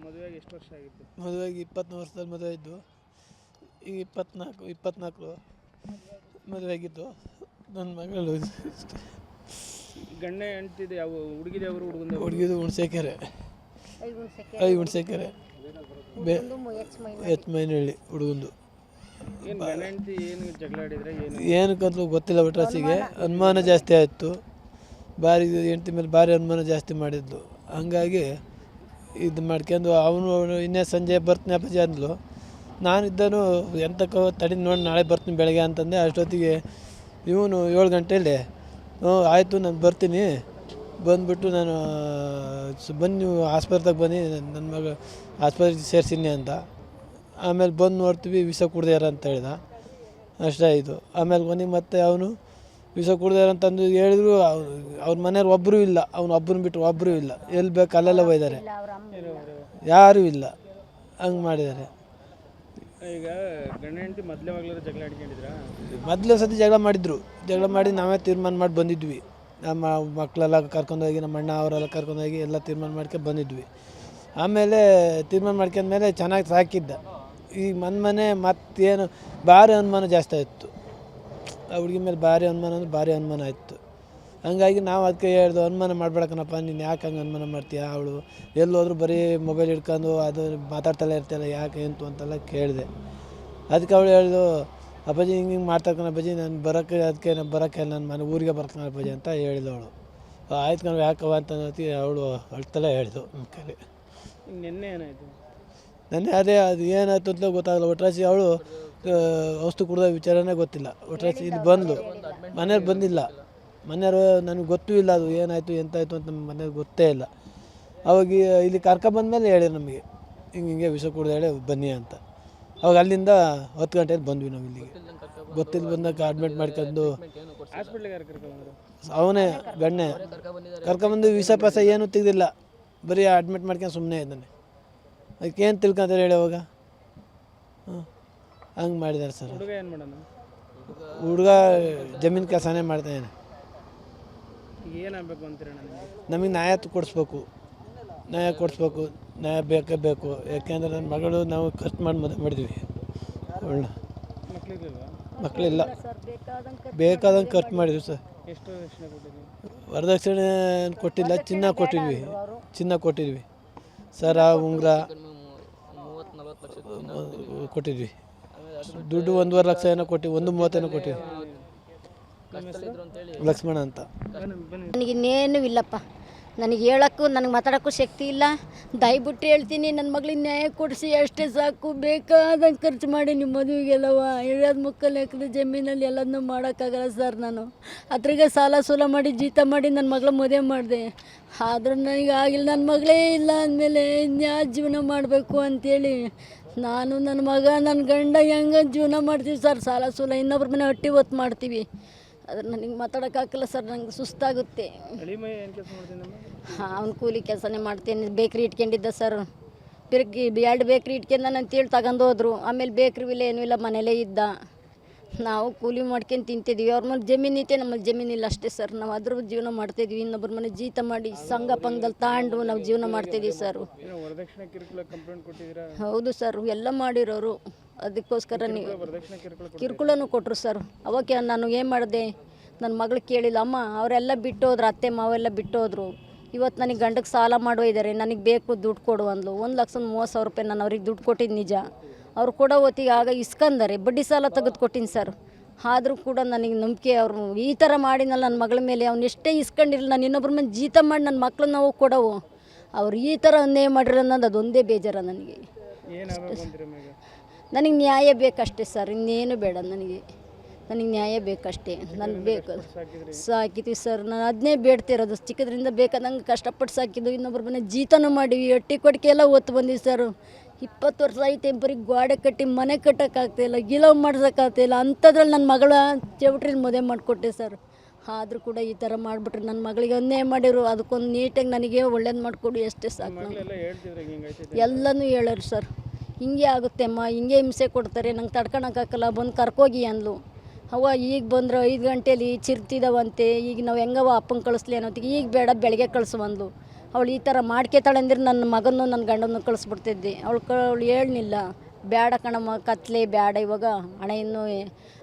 ಮದುವೆಗೆ ಎಷ್ಟು ವರ್ಷ ಆಗಿತ್ತು? ಮದುವೆಗೆ 23 ವರ್ಷದಲ್ಲಿ ಮದುವೆ ಇದ್ದು, ಈಗ 24 ಮದುವೆ ಆಗಿದ್ದು. ನನ್ನ ಮಗಳು ಗಂಡ ಹೆಂಡ್ತಿದ್ದು ಯಾವ ಹುಡುಗಿದ ಅವರು ಹುಡುಗಿದು ಹುಣಸೇಕೆರೆ, ಹುಣಸೇಕೆರೆ ಎಚ್ ಮೈನಹಳ್ಳಿ ಹುಡುಗಂದು. ಏನು ಗಂಡ ಹೆಂಡ್ತಿ ಏನು ಜಗಳ ಆಡಿದ್ರೆ ಏನಕ್ಕಂತಲೂ ಗೊತ್ತಿಲ್ಲ. ಒಟ್ರಾಸಿಗೆ ಅನುಮಾನ ಜಾಸ್ತಿ ಆಯಿತು. ಹೆಂಡ್ತಿ ಮೇಲೆ ಭಾರಿ ಅನುಮಾನ ಜಾಸ್ತಿ ಮಾಡಿದ್ಲು. ಹಂಗಾಗಿ ಇದು ಮಾಡ್ಕೊಂಡು ಅವನು ಇನ್ನೇ ಸಂಜೆ ಬರ್ತೀನಿ ಅಪ್ಪಾಜಿ ಅಂದ್ಲು. ನಾನಿದ್ದನು ಎಂತಕ್ಕೋ ತಡಿ ನೋಡಿ ನಾಳೆ ಬರ್ತೀನಿ ಬೆಳಗ್ಗೆ ಅಂತಂದೆ. ಅಷ್ಟೊತ್ತಿಗೆ ಇವನು 7 ಗಂಟೆಯಲ್ಲಿ ಆಯಿತು ನಾನು ಬರ್ತೀನಿ, ಬಂದುಬಿಟ್ಟು ನಾನು ಬನ್ನಿ ನೀವು ಆಸ್ಪತ್ರೆಗೆ ಬನ್ನಿ, ನನ್ನ ಮಗ ಆಸ್ಪತ್ರೆಗೆ ಸೇರಿಸಿನಿ ಅಂತ. ಆಮೇಲೆ ಬಂದು ನೋಡ್ತೀವಿ ವಿಷ ಕುಡ್ದ್ಯಾರ ಅಂತ ಹೇಳ್ದ. ಅಷ್ಟೇ ಇದು. ಆಮೇಲೆ ಕೊನೆಗೆ ಮತ್ತೆ ಅವನು ವಿಷ ಕುಡ್ದ್ಯಾರ ಅಂತಂದು ಹೇಳಿದ್ರು. ಅವ್ರ ಮನೆಯವ್ರು ಒಬ್ಬರೂ ಇಲ್ಲ, ಅವ್ನು ಒಬ್ಬನ ಬಿಟ್ಟು ಒಬ್ಬರೂ ಇಲ್ಲ. ಎಲ್ಲಿ ಬೇಕು ಅಲ್ಲೆಲ್ಲ ಒಯ್ದಾರೆ, ಯಾರೂ ಇಲ್ಲ. ಹಂಗೆ ಮಾಡಿದ್ದಾರೆ. ಈಗ ಗಂಡ ಹೆಂಡ್ತಿ ಮೊದಲೇವಾಗಲಾರು ಜಗಳ ಆಡ್ಕೊಂಡಿದ್ರಾ? ಮೊದಲೇ ಸತಿ ಜಗಳ ಮಾಡಿದ್ರು. ಜಗಳ ಮಾಡಿ ನಾವೇ ತೀರ್ಮಾನ ಮಾಡಿ ಬಂದಿದ್ವಿ. ನಮ್ಮ ಮಕ್ಕಳೆಲ್ಲ ಕರ್ಕೊಂಡೋಗಿ, ನಮ್ಮ ಅಣ್ಣ ಅವರೆಲ್ಲ ಕರ್ಕೊಂಡೋಗಿ ಎಲ್ಲ ತೀರ್ಮಾನ ಮಾಡ್ಕೊಂಡು ಬಂದಿದ್ವಿ. ಆಮೇಲೆ ತೀರ್ಮಾನ ಮಾಡ್ಕೊಂಡ್ಮೇಲೆ ಚೆನ್ನಾಗಿ ಸಾಕಿದ್ದ. ಈಗ ಮನೆ ಮತ್ತೇನು ಭಾರಿ ಅನುಮಾನ ಜಾಸ್ತಿ ಆಯಿತು. ಆ ಹುಡುಗಿ ಮೇಲೆ ಭಾರಿ ಅನುಮಾನ ಅಂದ್ರೆ ಭಾರಿ ಅನುಮಾನ ಆಯಿತು. ಹಂಗಾಗಿ ನಾವು ಅದಕ್ಕೆ ಹೇಳ್ದು, ಅನುಮಾನ ಮಾಡಬೇಡಕ್ಕನಪ್ಪ, ನೀನು ಯಾಕೆ ಹಂಗೆ ಅನುಮಾನ ಮಾಡ್ತೀಯ? ಅವಳು ಎಲ್ಲೋದ್ರೂ ಬರೀ ಮೊಬೈಲ್ ಹಿಡ್ಕೊಂಡು ಅದು ಮಾತಾಡ್ತಲೇ ಇರ್ತಾಯಿಲ್ಲ, ಯಾಕೆ ಎಂತು ಅಂತೆಲ್ಲ ಕೇಳಿದೆ. ಅದಕ್ಕೆ ಅವಳು ಹೇಳ್ದು, ಅಪ್ಪಾಜಿ ಹಿಂಗೆ ಮಾಡ್ತಾಕಣ ಅಪ್ಪಾಜಿ, ನಾನು ಬರೋಕ್ಕೆ ಅದಕ್ಕೆ ನಾನು ಬರೋಕ್ಕೆ ನನ್ನ ಮನೆ ಊರಿಗೆ ಬರ್ತಾನೆ ಅಪ್ಪಾಜಿ ಅಂತ ಹೇಳಿದಳು ಅವಳು. ಆಯ್ತು ನಾವು ಯಾಕವ ಅಂತ ಅವಳು ಅಳ್ತಲೇ ಹೇಳಿದು ನಮ್ಮ ಕೈಲಿ. ನಿನ್ನೆ ಏನಾಯಿತು? ನೆನ್ನೆ ಅದೇ ಅದು ಏನಾಯ್ತು ಅಂತ ಗೊತ್ತಾಗಲ್ಲ. ಒಟ್ರಾಸಿ ಅವಳು ಔಷಧಿ ಕುಡ್ದ ವಿಚಾರನೇ ಗೊತ್ತಿಲ್ಲ. ಒಟ್ರಾಸಿ ಇಲ್ಲಿ ಬಂದು ಮನೆಯವ್ರು ಬಂದಿಲ್ಲ. ಮನೆಯವರು ನನಗೆ ಗೊತ್ತೂ ಇಲ್ಲ ಅದು ಏನಾಯಿತು ಎಂತಾಯಿತು ಅಂತ ನಮ್ಮ ಮನೆಯವ್ರಿಗೆ ಗೊತ್ತೇ ಇಲ್ಲ. ಅವಾಗ ಇಲ್ಲಿ ಕರ್ಕೊಬಂದ್ಮೇಲೆ ಹೇಳಿ ನಮಗೆ ಹಿಂಗೆ ವಿಷ ಕುಡ್ದು ಹೇಳಿ ಬನ್ನಿ ಅಂತ. ಅವಾಗ ಅಲ್ಲಿಂದ 10 ಗಂಟೆಗೆ ಬಂದ್ವಿ ನಾವು ಇಲ್ಲಿಗೆ. ಗೊತ್ತಿಲ್ಲ ಬಂದಾಗ ಅಡ್ಮಿಟ್ ಮಾಡ್ಕೊಂಡು ಅವನೇ ಗಣ್ಣೆ ಕರ್ಕೊಬಂದು ವಿಷ ಪಸ ಏನೂ ತೆಗ್ದಿಲ್ಲ, ಬರೀ ಅಡ್ಮಿಟ್ ಮಾಡ್ಕೊಂಡು ಸುಮ್ಮನೆ ಇದ್ದಾನೆ. ಅದಕ್ಕೇನು ತಿಳ್ಕೊಂತಾರೆ ಹೇಳಿ ಅವಾಗ? ಹಂಗೆ ಮಾಡಿದ್ದಾರೆ ಸರ್. ಹುಡುಗ ಜಮೀನು ಕೆಲಸನೇ ಮಾಡ್ತಾಯಿದ್ದಾನೆ. ಏನಾಗಬೇಕು ಅಂತೀರ? ನಮಗೆ ನ್ಯಾಯ ಕೊಡಿಸ್ಬೇಕು, ನ್ಯಾಯ ಬೇಕೇ ಬೇಕು. ಯಾಕೆಂದರೆ ನನ್ನ ಮಗಳು ನಾವು ಖರ್ಚು ಮಾಡಿ ಮದುವೆ ಮಾಡಿದ್ವಿ. ಒಳ್ಳೆ ಮಕ್ಕಳಿಲ್ಲ, ಬೇಕಾದಂಗೆ ಖರ್ಚು ಮಾಡಿದ್ವಿ ಸರ್. ವರದಕ್ಷಿಣೆ ಕೊಟ್ಟಿಲ್ಲ, ಚಿನ್ನ ಕೊಟ್ಟಿದ್ವಿ ಸರ, ಉಂಗುರ ಕೊಟ್ಟಿದ್ವಿ. ದುಡ್ಡು 1.5 ಲಕ್ಷ ಏನೋ ಕೊಟ್ಟಿವಿ, 1.30 ಕೊಟ್ಟಿವಿ. ಲಕ್ಷ್ಮಣ ಅಂತ. ನನಗಿನ್ನೇನು ಇಲ್ಲಪ್ಪ, ನನಗೆ ಹೇಳೋಕ್ಕೂ ನನಗೆ ಮಾತಾಡೋಕ್ಕೂ ಶಕ್ತಿ ಇಲ್ಲ. ದಯವಿಟ್ಟು ಹೇಳ್ತೀನಿ, ನನ್ನ ಮಗಳಿಗೆ ನ್ಯಾಯ ಕೊಡಿಸಿ ಅಷ್ಟೇ ಸಾಕು. ಬೇಕಾದಂಗೆ ಖರ್ಚು ಮಾಡಿ ನಿಮ್ಮ ಮದುವೆಗೆಲ್ಲವ ಇರೋದು ಮುಕ್ಕಲ್ಲಿ ಹಾಕಿದ್ರೆ ಜಮೀನಲ್ಲಿ ಎಲ್ಲದನ್ನೂ ಮಾಡೋಕ್ಕಾಗಲ್ಲ ಸರ್. ನಾನು ಅದ್ರಾಗೆ ಸಾಲ ಸೂಲ ಮಾಡಿ ಜೀತ ಮಾಡಿ ನನ್ನ ಮಗಳ ಮದುವೆ ಮಾಡಿದೆ. ಆದರೂ ನನಗೆ ಆಗಿಲ್ಲ. ನನ್ನ ಮಗಳೇ ಇಲ್ಲ ಅಂದಮೇಲೆ ಇನ್ಯಾವ ಜೀವನ ಮಾಡಬೇಕು ಅಂಥೇಳಿ ನಾನು, ನನ್ನ ಮಗ, ನನ್ನ ಗಂಡ ಹೆಂಗೆ ಜೀವನ ಮಾಡ್ತೀವಿ ಸರ್. ಸಾಲ ಸೂಲ ಇನ್ನೊಬ್ರ ಮನೆ ಹೊಟ್ಟೆ ಹೊತ್ತು ಮಾಡ್ತೀವಿ. ಅದ್ರ ನನಗೆ ಮಾತಾಡೋಕ್ಕಾಗಲ್ಲ ಸರ್, ನಂಗೆ ಸುಸ್ತಾಗುತ್ತೆ. ಅವ್ನು ಕೂಲಿ ಕೆಲಸನೇ ಮಾಡ್ತೀನಿ. ಬೇಕ್ರಿ ಇಟ್ಕೊಂಡಿದ್ದ ಸರ್. 2 ಬೇಕ್ರಿ ಇಟ್ಕೊಂಡ ಅಂತೇಳಿ ತಗೊಂಡು ಹೋದ್ರು. ಆಮೇಲೆ ಬೇಕ್ರಿ ಇಲ್ಲ, ಏನೂ ಇಲ್ಲ, ಮನೇಲೇ ಇದ್ದ. ನಾವು ಕೂಲಿ ಮಾಡ್ಕೊಂಡು ತಿಂತಿದ್ವಿ. ಅವ್ರ ಮನೆ ಜಮೀನು ಐತೆ, ನಮ್ಮಲ್ಲಿ ಜಮೀನಿಲ್ಲ ಅಷ್ಟೇ ಸರ್. ನಾವು ಅದ್ರ ಜೀವನ ಮಾಡ್ತಾಯಿದ್ವಿ. ಇನ್ನೊಬ್ಬರ ಮನೆ ಜೀತ ಮಾಡಿ ಸಂಘ ಪಂಗದಲ್ಲಿ ತಗೊಂಡು ನಾವು ಜೀವನ ಮಾಡ್ತಾಯಿದ್ವಿ ಸರ್. ಹೌದು ಸರ್, ಎಲ್ಲ ಮಾಡಿರೋರು. ಅದಕ್ಕೋಸ್ಕರ ನೀವು ಕಿರುಕುಳನೂ ಕೊಟ್ಟರು ಸರ್. ಅವಾಗ ನಾನು ಏನು ಮಾಡಿದೆ, ನನ್ನ ಮಗಳು ಕೇಳಿಲ್ಲ. ಅಮ್ಮ ಅವರೆಲ್ಲ ಬಿಟ್ಟೋದ್ರು, ಅತ್ತೆ ಮಾವೆಲ್ಲ ಬಿಟ್ಟೋದ್ರು. ಇವತ್ತು ನನಗೆ ಗಂಡಕ್ಕೆ ಸಾಲ ಮಾಡೋ ಇದ್ದಾರೆ, ನನಗೆ ಬೇಕು ದುಡ್ಡು ಕೊಡು ಅಂದ್ಲು. 1,30,000 ರೂಪಾಯಿ ನಾನು ಅವ್ರಿಗೆ ದುಡ್ಡು ಕೊಟ್ಟಿದ್ದು ನಿಜ. ಅವ್ರು ಕೊಡೋ ಹೊತ್ತಿಗೆ ಆಗ ಇಸ್ಕಂದರೆ ಬಡ್ಡಿ ಸಾಲ ತೆಗೆದು ಕೊಟ್ಟಿನಿ ಸರ್. ಆದರೂ ಕೂಡ ನನಗೆ ನಂಬಿಕೆ, ಅವರು ಈ ಥರ ಮಾಡಿನಲ್ಲ ನನ್ನ ಮಗಳ ಮೇಲೆ. ಅವ್ನು ಎಷ್ಟೇ ಇಸ್ಕೊಂಡಿರಲಿಲ್ಲ, ನಾನು ಇನ್ನೊಬ್ರ ಮೇಲೆ ಜೀತ ಮಾಡಿ ನನ್ನ ಮಕ್ಕಳನ್ನ ನಾವು ಕೊಡವು. ಅವ್ರು ಈ ಥರ ಅನ್ಯಾಯ ಮಾಡಿರೋ ಅನ್ನೋದು ಅದೊಂದೇ ಬೇಜಾರ ನನಗೆ. ನನಗೆ ನ್ಯಾಯ ಬೇಕಷ್ಟೇ ಸರ್, ಇನ್ನೇನು ಬೇಡ ನನಗೆ. ನ್ಯಾಯ ಬೇಕಷ್ಟೇ. ನನಗೆ ಬೇಕು, ಸಾಕಿದ್ವಿ ಸರ್. ನಾನು ಅದನ್ನೇ ಬೇಡ್ತಿರೋದು. ಚಿಕ್ಕದ್ರಿಂದ ಬೇಕಾದಂಗೆ ಕಷ್ಟಪಟ್ಟು ಸಾಕಿದ್ದು. ಇನ್ನೊಬ್ರ ಮನೆ ಜೀತನೂ ಮಾಡಿವಿ, ಹೊಟ್ಟೆ ಕೊಡಿಕೆ ಎಲ್ಲ ಒತ್ತು ಬಂದಿವಿ ಸರ್. 20 ವರ್ಷ ಐತೆ, ಬರೀ ಗೋಡೆ ಕಟ್ಟಿ ಮನೆ ಕಟ್ಟೋಕ್ಕಾಗ್ತಾಯಿಲ್ಲ, ಗಿಲವ್ ಮಾಡ್ಸೋಕ್ಕಾಗ್ತಾಯಿಲ್ಲ. ಅಂಥದ್ರಲ್ಲಿ ನನ್ನ ಮಗಳ ಚೌಟ್ರಿಲಿ ಮದುವೆ ಮಾಡಿಕೊಟ್ಟೆ ಸರ್. ಆದರೂ ಕೂಡ ಈ ಥರ ಮಾಡಿಬಿಟ್ರೆ ನನ್ನ ಮಗಳಿಗೆ ಅನ್ಯಾಯ ಮಾಡಿರು. ಅದಕ್ಕೊಂದು ನೀಟಾಗಿ ನನಗೆ ಒಳ್ಳೇದು ಮಾಡಿಕೊಡಿ ಅಷ್ಟೇ ಸಾಕು. ಎಲ್ಲನೂ ಹೇಳೋರು ಸರ್, ಹಿಂಗೆ ಆಗುತ್ತೆ ಅಮ್ಮ, ಹಿಂಗೆ ಹಿಂಸೆ ಕೊಡ್ತಾರೆ, ನಂಗೆ ತಡ್ಕೊಳಕ್ಕಾಗಲ್ಲ, ಬಂದು ಕರ್ಕೋಗಿ ಅಂದ್ಲು. ಅವ್ವ ಈಗ ಬಂದ್ರೆ 5 ಗಂಟೆಲಿ ಚಿರ್ತಿದವಂತೆ. ಈಗ ನಾವು ಹೆಂಗವ ಅಪ್ಪಂಗೆ ಕಳಿಸ್ಲಿ ಅನ್ನೋತ್ತಿಗೆ ಈಗ ಬೇಡ ಬೆಳಗ್ಗೆ ಕಳಿಸುವಂದ್ಲು. ಅವಳು ಈ ಥರ ಮಾಡ್ಕೊತಾಳೆ ಅಂದ್ರೆ ನನ್ನ ಮಗನೂ ನನ್ನ ಗಂಡನೂ ಕಳಿಸ್ಬಿಡ್ತಿದ್ದೆ. ಅವಳು ಹೇಳಲಿಲ್ಲ, ಬೇಡ ಕಣಮ್ಮ ಕತ್ಲೆ ಬೇಡ, ಇವಾಗ ಹಣ ಇನ್ನೂ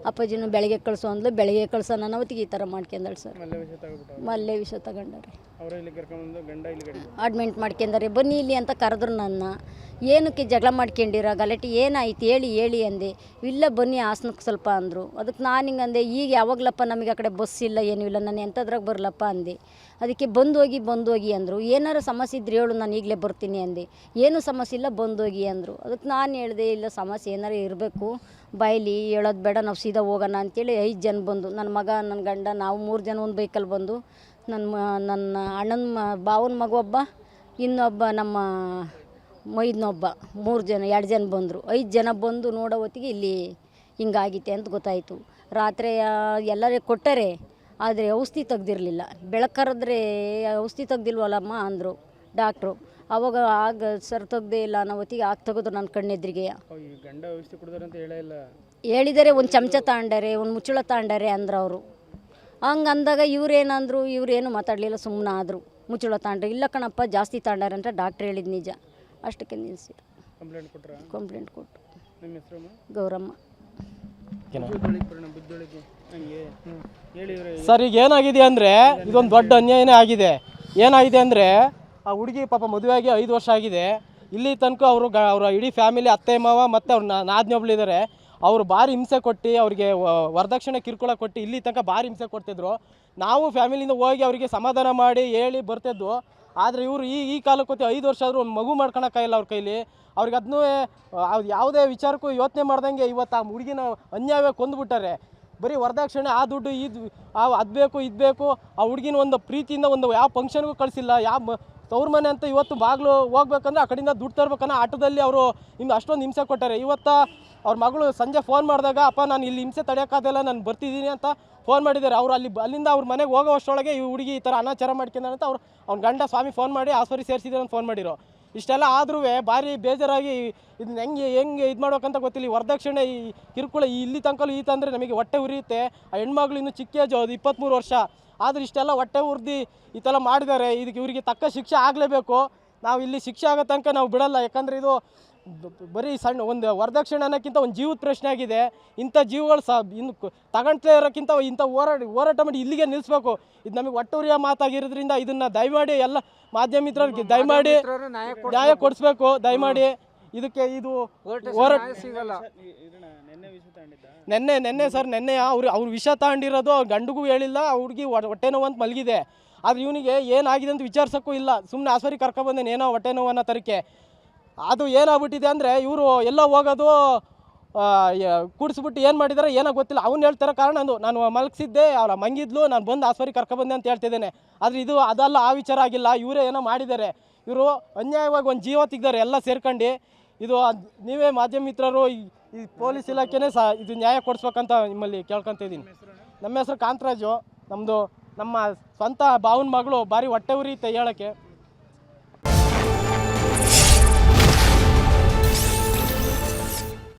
ಅಪ್ಪಾಜಿನೂ ಬೆಳಗ್ಗೆ ಕಳಿಸೋ ಅಂದ್ಲು, ಬೆಳಗ್ಗೆ ಕಳ್ಸೋ ನಾನು ಅವತ್ತಿಗೆ ಈ ಥರ ಮಾಡ್ಕೊಂಡಳು ಸರ್. ಮಲ್ಲೆ ವಿಷ ತಗೊಂಡಾರೆ, ಅಡ್ಮಿಂಟ್ ಮಾಡ್ಕೊಂಡಾರೆ. ಬನ್ನಿ ಇಲ್ಲಿ ಅಂತ ಕರೆದ್ರು ನನ್ನ. ಏನಕ್ಕೆ ಜಗಳ ಮಾಡ್ಕೊಂಡಿರ, ಗಲಾಟೆ ಏನಾಯ್ತು ಹೇಳಿ ಅಂದೆ. ಇಲ್ಲ ಬನ್ನಿ ಹಾಸನಕ್ಕೆ ಸ್ವಲ್ಪ ಅಂದರು. ಅದಕ್ಕೆ ನಾನು ಹಿಂಗೆ ಅಂದೆ, ಈಗ ಯಾವಾಗಲಪ್ಪ ನಮಗೆ ಆ ಕಡೆ ಬಸ್ ಇಲ್ಲ ಏನೂ ಇಲ್ಲ, ನಾನು ಎಂಥದ್ರಾಗ ಬರಲಪ್ಪ ಅಂದೆ. ಅದಕ್ಕೆ ಬಂದು ಹೋಗಿ ಅಂದರು. ಏನಾರು ಸಮಸ್ಯೆ ಇದ್ರೆ ಹೇಳು, ನಾನು ಈಗಲೇ ಬರ್ತೀನಿ ಅಂದೆ. ಏನೂ ಸಮಸ್ಯೆ ಇಲ್ಲ ಬಂದೋಗಿ ಅಂದರು. ಅದಕ್ಕೆ ನಾನು ಹೇಳಿದೆ, ಇಲ್ಲ ಸಮಸ್ಯೆ ಏನಾರು ಇರಬೇಕು, ಬಾಯಲ್ಲಿ ಹೇಳೋದು ಬೇಡ, ನಾವು ಸೀದಾ ಹೋಗೋಣ ಅಂತೇಳಿ 5 ಜನ ಬಂದು, ನನ್ನ ಮಗ ನನ್ನ ಗಂಡ ನಾವು 3 ಜನ ಒಂದು ಬೈಕಲ್ಲಿ ಬಂದು, ನನ್ನ ಅಣ್ಣನ ಬಾವನ ಮಗ ಒಬ್ಬ, ಇನ್ನೊಬ್ಬ ನಮ್ಮ ಮೈದನೊಬ್ಬ, 3 ಜನ 2 ಜನ ಬಂದರು. 5 ಜನ ಬಂದು ನೋಡೋ ಹೊತ್ತಿಗೆ ಇಲ್ಲಿ ಹಿಂಗಾಗಿತ್ತೆ ಅಂತ ಗೊತ್ತಾಯಿತು. ರಾತ್ರಿ ಎಲ್ಲರೇ ಕೊಟ್ಟರೆ, ಆದರೆ ಔಷಧಿ ತೆಗ್ದಿರಲಿಲ್ಲ. ಬೆಳಕರಿದ್ರೆ ಔಷಧಿ ತೆಗ್ದಿಲ್ವಲ್ಲಮ್ಮ ಅಂದರು ಡಾಕ್ಟ್ರು. ಅವಾಗ ಸರ್ ತೆಗ್ದೇ ಇಲ್ಲ ಅನ್ನೋ ಹೊತ್ತಿಗೆ ತೆಗೆದ್ರು ನನ್ನ ಕಣ್ಣೆದ್ರಿಗೆ. ಹೇಳಿದರೆ ಒಂದು ಚಮಚ ತಗೊಂಡಾರೆ, ಒಂದು ಮುಚ್ಚಳ ತಗೊಂಡಾರೆ ಅಂದ್ರು ಅವರು. ಹಂಗೆ ಅಂದಾಗ ಇವ್ರೇನಂದ್ರು, ಇವ್ರೇನು ಮಾತಾಡಲಿಲ್ಲ, ಸುಮ್ಮನೆ ಆದರು. ಮುಚ್ಚಳ ತಗೊಂಡ್ರೆ, ಇಲ್ಲ ಕಣಪ್ಪ ಜಾಸ್ತಿ ತಗೊಂಡಾರೆ ಅಂತ ಡಾಕ್ಟ್ರ್ ಹೇಳಿದ ನಿಜ. ಅಷ್ಟಕ್ಕೆ ನಿಲ್ಲಿಸಿದ್ರು. ಕಂಪ್ಲೇಂಟ್ ಕೊಟ್ಟು. ಗೌರಮ್ಮ. ಸರ್ ಈಗ ಏನಾಗಿದೆ ಅಂದರೆ ಇದೊಂದು ದೊಡ್ಡ ಅನ್ಯಾಯನೇ ಆಗಿದೆ. ಏನಾಗಿದೆ ಅಂದರೆ ಆ ಹುಡುಗಿ ಪಾಪ ಮದುವೆಯಾಗಿ 5 ವರ್ಷ ಆಗಿದೆ. ಇಲ್ಲಿ ತನಕ ಅವರ ಇಡೀ ಫ್ಯಾಮಿಲಿ, ಅತ್ತೆ ಮಾವ ಮತ್ತು ಅವ್ರ ನಾದಿನಿ ಒಬ್ಳಿದ್ದಾರೆ. ಅವರು ಭಾರಿ ಹಿಂಸೆ ಕೊಟ್ಟು ಅವರಿಗೆ ವರದಕ್ಷಿಣೆ ಕಿರುಕುಳ ಕೊಟ್ಟು ಇಲ್ಲಿ ತನಕ ಭಾರಿ ಹಿಂಸೆ ಕೊಡ್ತಿದ್ರು. ನಾವು ಫ್ಯಾಮಿಲಿಯಿಂದ ಹೋಗಿ ಅವರಿಗೆ ಸಮಾಧಾನ ಮಾಡಿ ಹೇಳಿ ಬರ್ತಿದ್ದು. ಆದರೆ ಇವರು ಈ ಕಾಲಕ್ಕೆ ಹೊತ್ತು 5 ವರ್ಷ ಆದರೂ ಒಂದು ಮಗು ಮಾಡ್ಕೊಳಕ್ಕಾಗಿಲ್ಲ ಅವ್ರ ಕೈಲಿ. ಅವ್ರಿಗೆ ಅದನ್ನೂ ಯಾವುದೇ ವಿಚಾರಕ್ಕೂ ಯೋಚನೆ ಮಾಡ್ದಂಗೆ ಇವತ್ತು ಆ ಹುಡುಗಿನ ಅನ್ಯಾಯವಾಗಿ ಕೊಂದುಬಿಟ್ಟಾರೆ. ಬರೀ ವರದಕ್ಷಿಣೆ, ಆ ದುಡ್ಡು ಅದು ಬೇಕು ಇದು ಬೇಕು. ಆ ಹುಡುಗಿನ ಒಂದು ಪ್ರೀತಿಯಿಂದ ಒಂದು ಯಾವ ಫಂಕ್ಷನ್ಗೂ ಕಳಿಸಿಲ್ಲ. ತವ್ರ ಮನೆ ಅಂತ ಇವತ್ತು ಬಾಗಿಲು ಹೋಗ್ಬೇಕಂದ್ರೆ ಆ ಕಡೆಯಿಂದ ದುಡ್ಡು ತರ್ಬೇಕನ್ನೋ ಆಟೋದಲ್ಲಿ ಅವರು ಇನ್ನು ಅಷ್ಟೊಂದು ಹಿಂಸೆ ಕೊಟ್ಟಾರೆ. ಇವತ್ತು ಅವ್ರ ಮಗಳು ಸಂಜೆ ಫೋನ್ ಮಾಡಿದಾಗ, ಅಪ್ಪ ನಾನು ಇಲ್ಲಿ ಹಿಂಸೆ ತಡೆಯೋಕ್ಕಾಗಲ್ಲ, ನಾನು ಬರ್ತಿದ್ದೀನಿ ಅಂತ ಫೋನ್ ಮಾಡಿದ್ದಾರೆ. ಅವರು ಅಲ್ಲಿಂದ ಅವ್ರ ಮನೆಗೆ ಹೋಗೋ ಅಷ್ಟರೊಳಗೆ ಈ ಹುಡುಗಿ ಈ ಥರ ಅನಾಚಾರ ಮಾಡ್ಕೊಂಡಂತ ಅವ್ನ ಗಂಡ ಸ್ವಾಮಿ ಫೋನ್ ಮಾಡಿ ಆಸ್ಪತ್ರೆ ಸೇರಿಸಿದ್ರೆ ಅಂತ ಫೋನ್ ಮಾಡಿರೋ. ಇಷ್ಟೆಲ್ಲ ಆದ್ರೂ ಭಾರಿ ಬೇಜಾರಾಗಿ ಇದನ್ನ ಹೆಂಗೆ ಇದು ಮಾಡ್ಬೇಕಂತ ಗೊತ್ತಿಲ್ಲ. ಈ ವರದಕ್ಷಿಣೆ ಈ ಕಿರುಕುಳ ಇಲ್ಲಿ ತನಕ ಈತಂದರೆ ನಮಗೆ ಹೊಟ್ಟೆ ಉರಿಯುತ್ತೆ. ಆ ಹೆಣ್ಮಗಳು ಇನ್ನೂ ಚಿಕ್ಕ ಏಜು, ಅದು 23 ವರ್ಷ ಆದರೂ ಇಷ್ಟೆಲ್ಲ ಹೊಟ್ಟೆ ಉರ್ದು ಈ ಥರ ಮಾಡಿದ್ದಾರೆ. ಇದಕ್ಕೆ ಇವರಿಗೆ ತಕ್ಕ ಶಿಕ್ಷೆ ಆಗಲೇಬೇಕು. ನಾವು ಇಲ್ಲಿ ಶಿಕ್ಷೆ ಆಗೋ ತನಕ ನಾವು ಬಿಡಲ್ಲ. ಯಾಕಂದರೆ ಇದು ಬರೀ ಸಣ್ಣ ಒಂದು ವರದಕ್ಷಿಣೆ ಅನ್ನೋಕ್ಕಿಂತ ಒಂದು ಜೀವದ ಪ್ರಶ್ನೆ ಆಗಿದೆ. ಇಂಥ ಜೀವಗಳು ಇನ್ನು ತಗೊಳ್ತೇ ಇರೋಕ್ಕಿಂತ ಇಂಥ ಹೋರಾಟ ಮಾಡಿ ಇಲ್ಲಿಗೆ ನಿಲ್ಲಿಸ್ಬೇಕು. ಇದು ನಮಗೆ ಒಟ್ಟುರಿಯ ಮಾತಾಗಿರೋದ್ರಿಂದ ಇದನ್ನು ದಯಮಾಡಿ ಎಲ್ಲ ಮಾಧ್ಯಮ ಮಿತ್ರರಿಗೆ ದಯಮಾಡಿ ನ್ಯಾಯ ಕೊಡಿಸ್ಬೇಕು. ದಯಮಾಡಿ ಇದಕ್ಕೆ ಇದು ಹೋರಾಟ ನೆನ್ನೆ ಸರ್ ಅವ್ರು ವಿಷ ತಗೊಂಡಿರೋದು ಗಂಡಿಗೂ ಹೇಳಿಲ್ಲ, ಹುಡುಗಿ ಹೊಟ್ಟೆ ನೋವು ಅಂತ ಮಲಗಿದೆ. ಆದರೆ ಇವನಿಗೆ ಏನಾಗಿದೆ ಅಂತ ವಿಚಾರಿಸೋಕ್ಕೂ ಇಲ್ಲ. ಸುಮ್ಮನೆ ಆಸ್ಪತ್ರೆಗೆ ಕರ್ಕೊಬಂದೇನೆ ಏನೋ ಹೊಟ್ಟೆ ನೋವು ಅನ್ನೋ ತರಕ್ಕೆ. ಅದು ಏನಾಗ್ಬಿಟ್ಟಿದೆ ಅಂದರೆ ಇವರು ಎಲ್ಲ ಹೋಗೋದು ಕೂಡಿಸ್ಬಿಟ್ಟು ಏನು ಮಾಡಿದ್ದಾರೆ ಏನೋ ಗೊತ್ತಿಲ್ಲ. ಅವ್ನು ಹೇಳ್ತಾರೆ ಕಾರಣ ನಾನು ಮಲಗಿಸಿದ್ದೆ, ಅವಳ ಮಂಗಿದ್ಲು, ನಾನು ಬಂದು ಆಸ್ಪತ್ರೆಗೆ ಕರ್ಕೊಬಂದೆ ಅಂತ ಹೇಳ್ತಿದ್ದೇನೆ. ಆದರೆ ಅದಲ್ಲ, ಆ ವಿಚಾರ ಆಗಿಲ್ಲ. ಇವರೇ ಏನೋ ಮಾಡಿದ್ದಾರೆ. ಇವರು ಅನ್ಯಾಯವಾಗಿ ಒಂದು ಜೀವ ತೆಗ್ದಾರೆ ಎಲ್ಲ ಸೇರ್ಕೊಂಡು. ಇದು ನೀವೇ ಮಾಧ್ಯಮ ಮಿತ್ರರು, ಈ ಪೊಲೀಸ್ ಇಲಾಖೆನೇ ಇದು ನ್ಯಾಯ ಕೊಡಿಸ್ಬೇಕಂತ ನಿಮ್ಮಲ್ಲಿ ಕೇಳ್ಕೊತಿದ್ದೀನಿ. ನಮ್ಮ ಹೆಸರು ಕಾಂತರಾಜು. ನಮ್ಮ ಸ್ವಂತ ಬಾವನ ಮಗಳು ಭಾರಿ ಹೊಟ್ಟೆ ಉರಿಯುತ್ತೆ ಹೇಳೋಕ್ಕೆ.